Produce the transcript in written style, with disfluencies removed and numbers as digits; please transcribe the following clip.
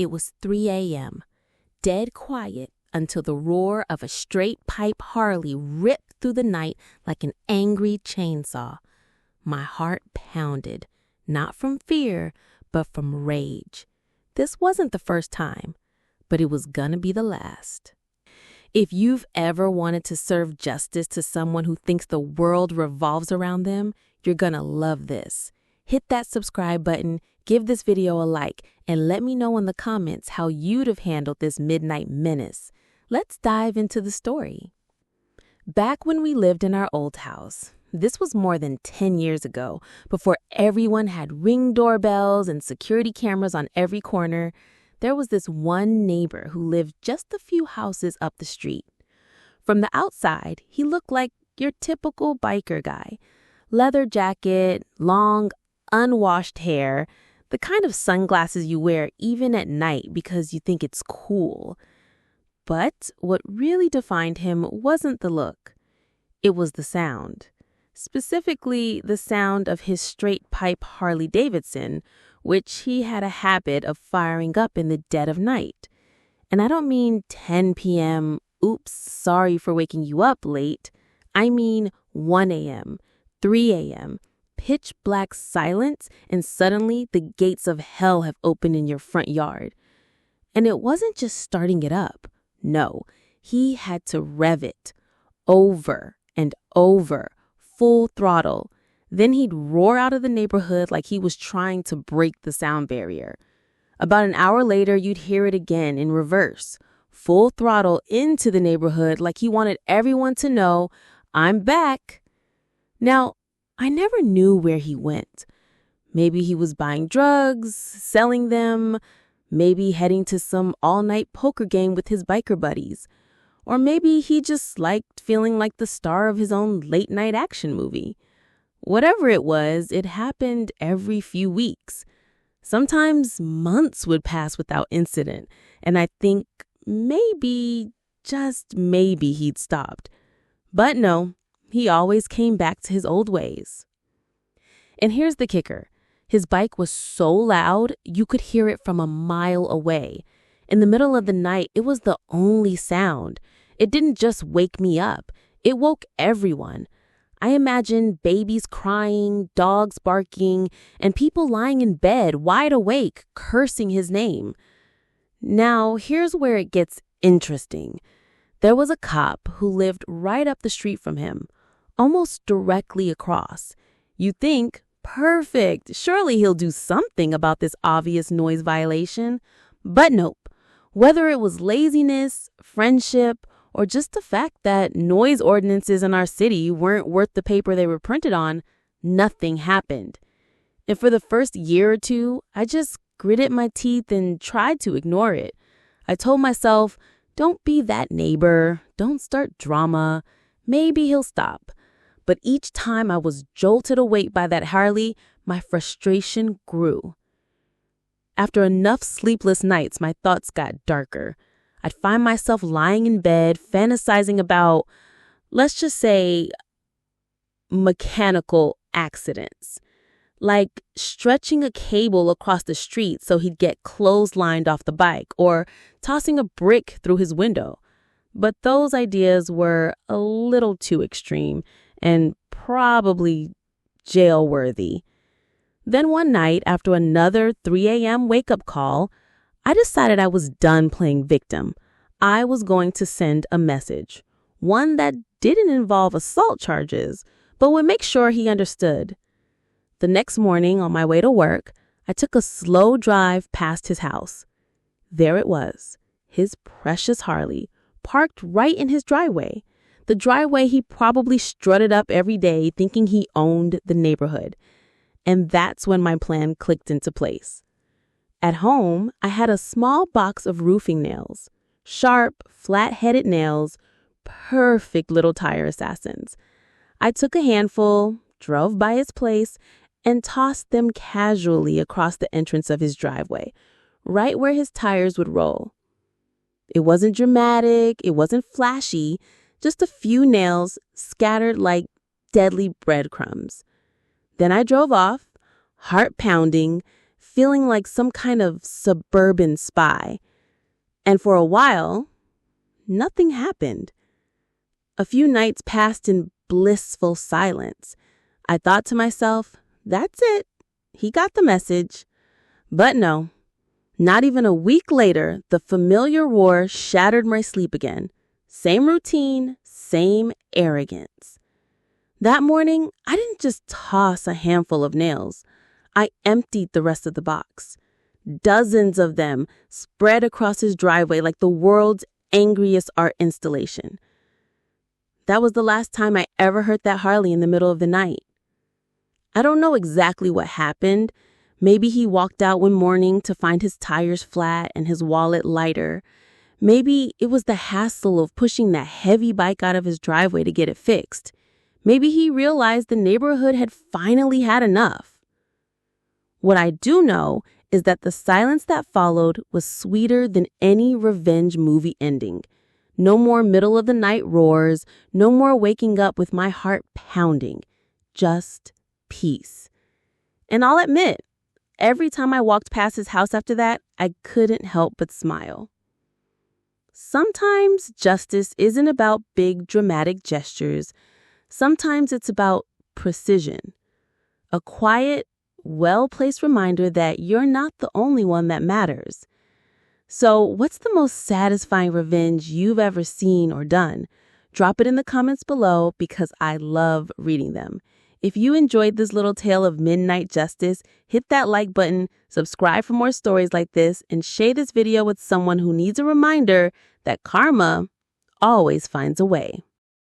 It was 3 a.m., dead quiet until the roar of a straight pipe Harley ripped through the night like an angry chainsaw. My heart pounded, not from fear, but from rage. This wasn't the first time, but it was gonna be the last. If you've ever wanted to serve justice to someone who thinks the world revolves around them, you're gonna love this. Hit that subscribe button, give this video a like, and let me know in the comments how you'd have handled this midnight menace. Let's dive into the story. Back when we lived in our old house, this was more than 10 years ago, before everyone had Ring doorbells and security cameras on every corner, there was this one neighbor who lived just a few houses up the street. From the outside, he looked like your typical biker guy. Leather jacket, long, unwashed hair, the kind of sunglasses you wear even at night because you think it's cool. But what really defined him wasn't the look. It was the sound. Specifically, the sound of his straight pipe Harley Davidson, which he had a habit of firing up in the dead of night. And I don't mean 10 p.m., oops, sorry for waking you up late. I mean 1 a.m., 3 a.m., pitch black silence, and suddenly the gates of hell have opened in your front yard. And it wasn't just starting it up. No, he had to rev it over and over, full throttle. Then he'd roar out of the neighborhood like he was trying to break the sound barrier. About an hour later, you'd hear it again in reverse, full throttle into the neighborhood like he wanted everyone to know, I'm back. Now, I never knew where he went. Maybe he was buying drugs, selling them, maybe heading to some all-night poker game with his biker buddies. Or maybe he just liked feeling like the star of his own late-night action movie. Whatever it was, it happened every few weeks. Sometimes months would pass without incident, and I think maybe, just maybe he'd stopped. But no, he always came back to his old ways. And here's the kicker. His bike was so loud, you could hear it from a mile away. In the middle of the night, it was the only sound. It didn't just wake me up. It woke everyone. I imagined babies crying, dogs barking, and people lying in bed, wide awake, cursing his name. Now, here's where it gets interesting. There was a cop who lived right up the street from him, almost directly across. You think, perfect, surely he'll do something about this obvious noise violation. But nope. Whether it was laziness, friendship, or just the fact that noise ordinances in our city weren't worth the paper they were printed on, nothing happened. And for the first year or two, I just gritted my teeth and tried to ignore it. I told myself, don't be that neighbor, don't start drama, maybe he'll stop. But each time I was jolted awake by that Harley, my frustration grew. After enough sleepless nights, my thoughts got darker. I'd find myself lying in bed, fantasizing about, let's just say, mechanical accidents. Like stretching a cable across the street so he'd get clotheslined off the bike, or tossing a brick through his window. But those ideas were a little too extreme and probably jail-worthy. Then one night, after another 3 a.m. wake-up call, I decided I was done playing victim. I was going to send a message, one that didn't involve assault charges, but would make sure he understood. The next morning, on my way to work, I took a slow drive past his house. There it was, his precious Harley, parked right in his driveway. The driveway he probably strutted up every day thinking he owned the neighborhood. And that's when my plan clicked into place. At home, I had a small box of roofing nails. Sharp, flat-headed nails, perfect little tire assassins. I took a handful, drove by his place, and tossed them casually across the entrance of his driveway, right where his tires would roll. It wasn't dramatic, it wasn't flashy, just a few nails scattered like deadly breadcrumbs. Then I drove off, heart pounding, feeling like some kind of suburban spy. And for a while, nothing happened. A few nights passed in blissful silence. I thought to myself, that's it. He got the message. But no, not even a week later, the familiar roar shattered my sleep again. Same routine, same arrogance. That morning, I didn't just toss a handful of nails. I emptied the rest of the box. Dozens of them spread across his driveway like the world's angriest art installation. That was the last time I ever heard that Harley in the middle of the night. I don't know exactly what happened. Maybe he walked out one morning to find his tires flat and his wallet lighter. Maybe it was the hassle of pushing that heavy bike out of his driveway to get it fixed. Maybe he realized the neighborhood had finally had enough. What I do know is that the silence that followed was sweeter than any revenge movie ending. No more middle-of-the-night roars, no more waking up with my heart pounding. Just peace. And I'll admit, every time I walked past his house after that, I couldn't help but smile. Sometimes justice isn't about big dramatic gestures. Sometimes it's about precision. A quiet, well-placed reminder that you're not the only one that matters. So, what's the most satisfying revenge you've ever seen or done? Drop it in the comments below because I love reading them. If you enjoyed this little tale of midnight justice, hit that like button, subscribe for more stories like this, and share this video with someone who needs a reminder that karma always finds a way.